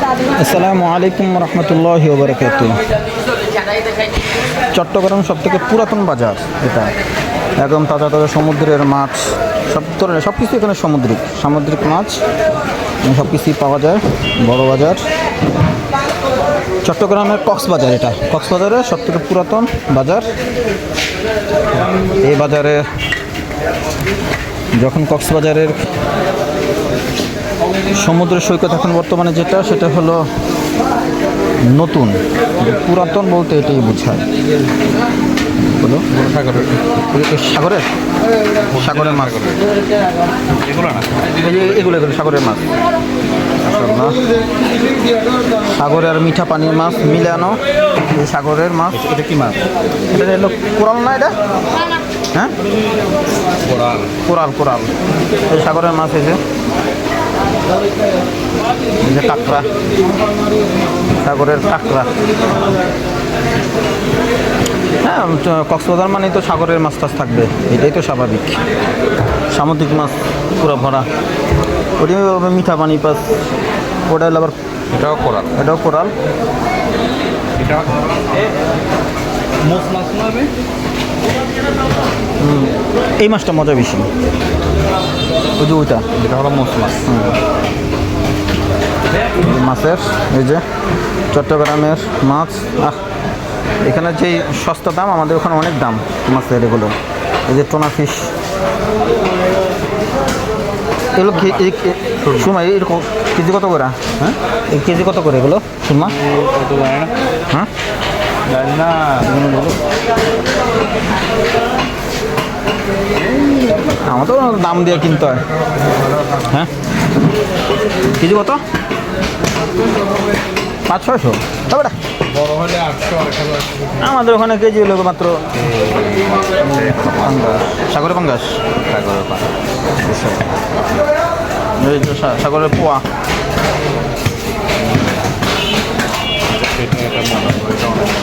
আসসালামু আলাইকুম রহমতুল্লাহি ওয়া বারাকাতুহু। চট্টগ্রাম সবথেকে পুরাতন বাজার এটা। একদম তাজা তাজা সমুদ্রের মাছ, সব ধরনের সব কিছু এখানে সামুদ্রিক মাছ সব কিছুই পাওয়া যায়। বড় বাজার চট্টগ্রামের কক্সবাজার, এটা কক্সবাজারের সবথেকে পুরাতন বাজার। এই বাজারে যখন কক্সবাজারের সমুদ্র সৈকত এখন বর্তমানে যেটা, সেটা হলো নতুন। পুরাতন বলতে এটাই বোঝায়। হলো সাগরের সাগরের মাছ, এগুলো সাগরের মাছ, সাগরে আর মিঠা পানির মাছ মিলানো এই সাগরের মাছ। এটা কি মাছ? এটা হলো কোরাল না? এটা হ্যাঁ কোরাল, কোরাল এই সাগরের মাছ। এই যে কাঁকড়া, সাগরের কাঁকড়া। হ্যাঁ, কক্সবাজার মানেই তো সাগরের মাছ টাছ থাকবে, এটাই তো স্বাভাবিক। সামুদ্রিক মাছ পুরো ভরা। ওটাই মিঠা পানি মাছ, ওটা হলো আবার এটাও কোরাল, এটাও কোরাল। এই মাছটা মজা বেশি। ওই যে ওইটা, এটা হলো মোষ মাছ। মাছের এই যে চট্টগ্রামের মাছ। এখানে যেই সস্তা দাম, আমাদের ওখানে অনেক দাম মাছের। এগুলো এই যে টোনা ফিশ, এগুলো সুরমা এরকম কেজি কত করে? হ্যাঁ, এই কেজি কত করে এগুলো সুরমা? হ্যাঁ না, আমার তো দাম দিয়ে কিনতে হয়। হ্যাঁ, কেজি কত? 500-600। তবে আমাদের ওখানে কেজি হলো মাত্র সাগরের পাঙ্গাস, সাগরের পোয়া।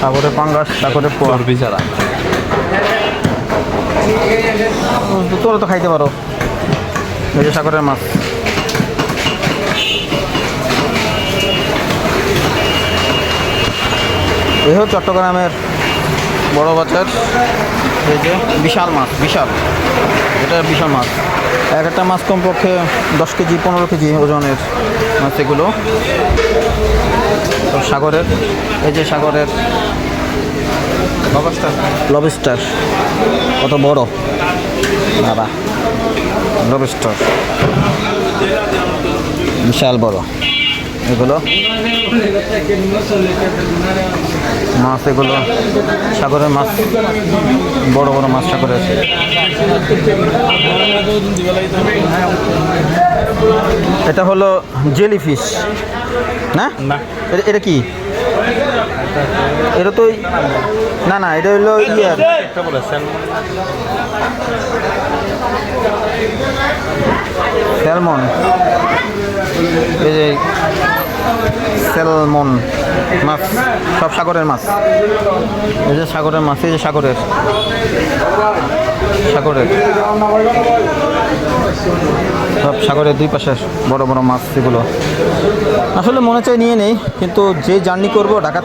সাগরের পাঙ্গাস, সাগরের পোয়া বিচারা। তোরা তো খাইতে পারো। এই যে সাগরের মাছ। এই হলো চট্টগ্রামের বড় বাজার। এই যে বিশাল মাছ, বিশাল, এটা বিশাল মাছ। এক একটা মাছ কমপক্ষে 10 কেজি 15 কেজি ওজনের মাছ এগুলো। সাগরের এই যে সাগরের লবস্টার, কত বড় বাবা! লবস্টার বিশাল বড় এগুলো মাছ। এগুলো সাগরের মাছ, বড় বড় মাছ সাগরের। এটা হলো জেলি ফিশ না? এটা কি? এটা তো না না, এটা হলো ইয়ার স্যালমন। এই যে স্যালমন মাছ, সব সাগরের মাছ। এই যে সাগরের মাছ, এই যে সাগরের সব সাগরের দুই পাশে বড় বড় মাছ। এগুলো আসলে মনে চাই নিয়ে নেই, কিন্তু যে জার্নি করব ঢাকা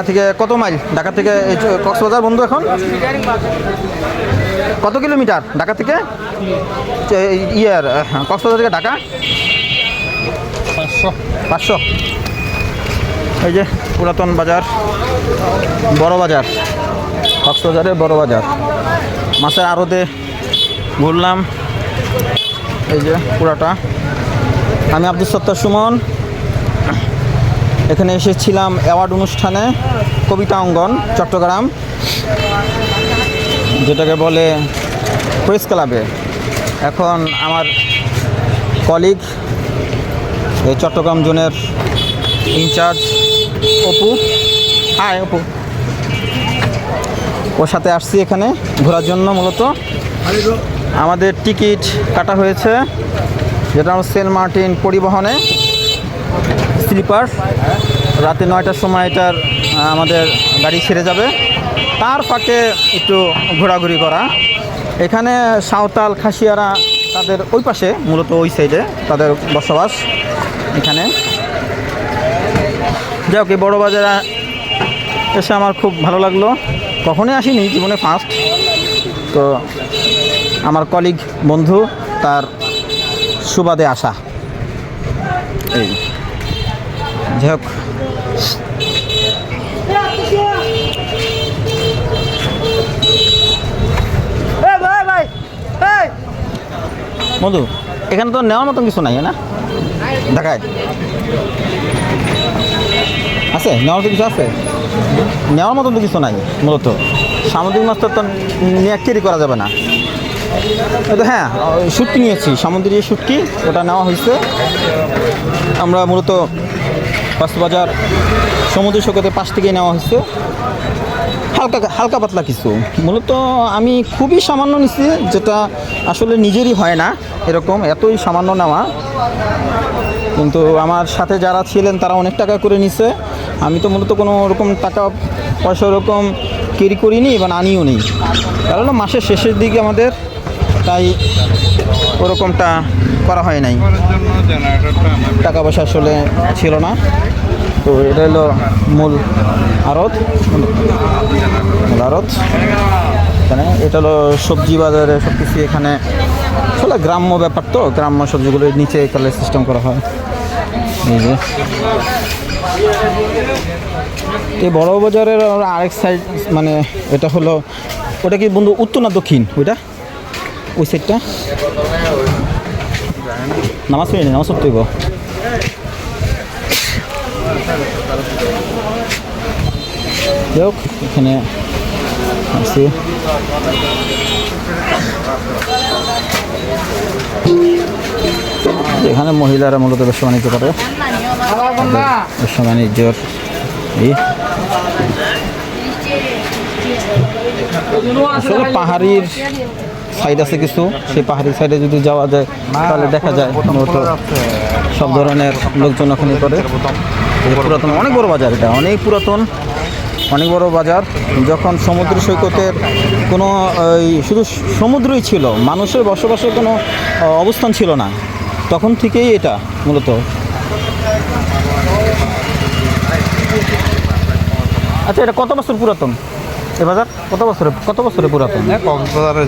থেকে কত মাইল? ঢাকা থেকে কক্সবাজার বন্ধু এখন কত কিলোমিটার? ঢাকা থেকে কক্সবাজার থেকে ঢাকা 500। এই যে পুরাতন বাজার, বড় বাজার, কক্সবাজারের বড় বাজার। মাছের আড়তে ঘুরলাম। এই যে পুরাটা। আমি আব্দুল সত্তার সুমন। এখানে এসেছিলাম অ্যাওয়ার্ড অনুষ্ঠানে, কবিতা অঙ্গন চট্টগ্রাম, যেটাকে বলে প্রেস ক্লাবে। এখন আমার কলিগ এই চট্টগ্রাম জোনের ইনচার্জ অপু, হাই অপু, ওর সাথে আসছি এখানে ঘোরার জন্য। মূলত আমাদের টিকিট কাটা হয়েছে, যেটা সেন্ট মার্টিন পরিবহনে স্লিপার। রাতে 9টার সময় এটার আমাদের গাড়ি ছেড়ে যাবে। তার ফাঁকে একটু ঘোরাঘুরি করা। এখানে সাঁওতাল খাসিয়ারা তাদের ওই পাশে, মূলত ওই সাইডে তাদের বসবাস। এখানে যাই হোক, এই বড় বাজারে এসে আমার খুব ভালো লাগলো। কখনোই আসিনি, জীবনে ফার্স্ট। তো আমার কলিগ বন্ধু তার সুবাদে আসা। এই যাই হোক, বন্ধু এখানে তো নেওয়ার মতন কিছু নাই না, দেখায় আছে নেওয়ার মতো কিছু আছে? নেওয়ার মতন তো কিছু নাই মূলত। সামুদ্রিক মাছ তো নিয়ে ক্যারি করা যাবে না। তো হ্যাঁ, শুটকি নিয়েছি, সামুদ্রিক শুটকি, ওটা নেওয়া হয়েছে। আমরা মূলত কক্সবাজার সমুদ্র সৈকতের পাশ থেকেই নেওয়া হয়েছে। হালকা পাতলা কিছু, মূলত আমি খুবই সামান্য নিচ্ছি, যেটা আসলে নিজেরই হয় না এরকম, এতই সামান্য নেওয়া। কিন্তু আমার সাথে যারা ছিলেন তারা অনেক টাকা করে নিছে। আমি তো মূলত কোনো ওরকম টাকা পয়সা ওরকম ক্যারি করিনি বা আনিও নেই, কারণ মাসের শেষের দিকে আমাদের, তাই ওরকমটা করা হয় নাই, টাকা পয়সা আসলে ছিল না। তো এটা হলো মূল আড়ত, এখানে এটা হলো সবজি বাজারে সব কিছু। এখানে আসলে গ্রাম্য ব্যাপার, তো গ্রাম্য সবজিগুলোর নিচে কালের সিস্টেম করা হয়। এই যে এই বড় বাজারের আরেক সাইড, মানে এটা হলো, ওটা কি বন্ধু উত্তর না দক্ষিণ? ওইটা ওই সাইডটা নামাজ পড়ি, নামাজ পড়তে হইব। যাই হোক, এখানে আছে এখানে মহিলারা মূলত ব্যবসা বাণিজ্য করে। ব্যবসা বাণিজ্যর আসলে পাহাড়ির সাইড আছে কিছু, সেই পাহাড়ি সাইডে যদি যাওয়া যায় তাহলে দেখা যায় মূলত সব ধরনের লোকজন ওখানে করে। পুরাতন অনেক বড় বাজার, এটা অনেক পুরাতন, অনেক বড় বাজার। যখন সমুদ্র সৈকতের কোনো শুধু সমুদ্রই ছিল, মানুষের বসবাসের কোনো অবস্থান ছিল না, তখন থেকেই এটা মূলত। আচ্ছা, এটা কত বছর পুরাতন এ বাজার? কত বছরের পুরাতন? কক্সবাজারের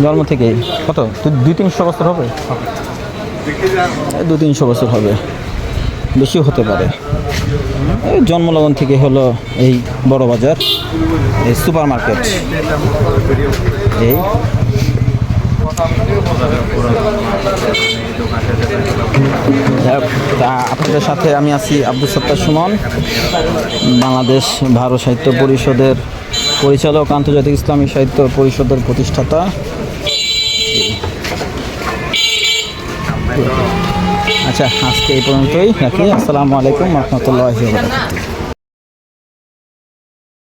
জন্ম থেকেই কত 200-300 বছর হবে? 200-300 বছর হবে, বেশিও হতে পারে। জন্মলগ্ন থেকে হলো এই বড় বাজার, এই সুপার মার্কেট। এই আপনাদের সাথে আমি আছি আব্দুল সত্তার সুমন, বাংলাদেশ ভারত সাহিত্য পরিষদের পরিচালক, আন্তর্জাতিক ইসলামী সাহিত্য পরিষদের প্রতিষ্ঠাতা। আচ্ছা, আজকে এই পর্যন্তই রাখি। আসসালামু আলাইকুম ওয়া রাহমাতুল্লাহি ওয়া বারাকাতুহু।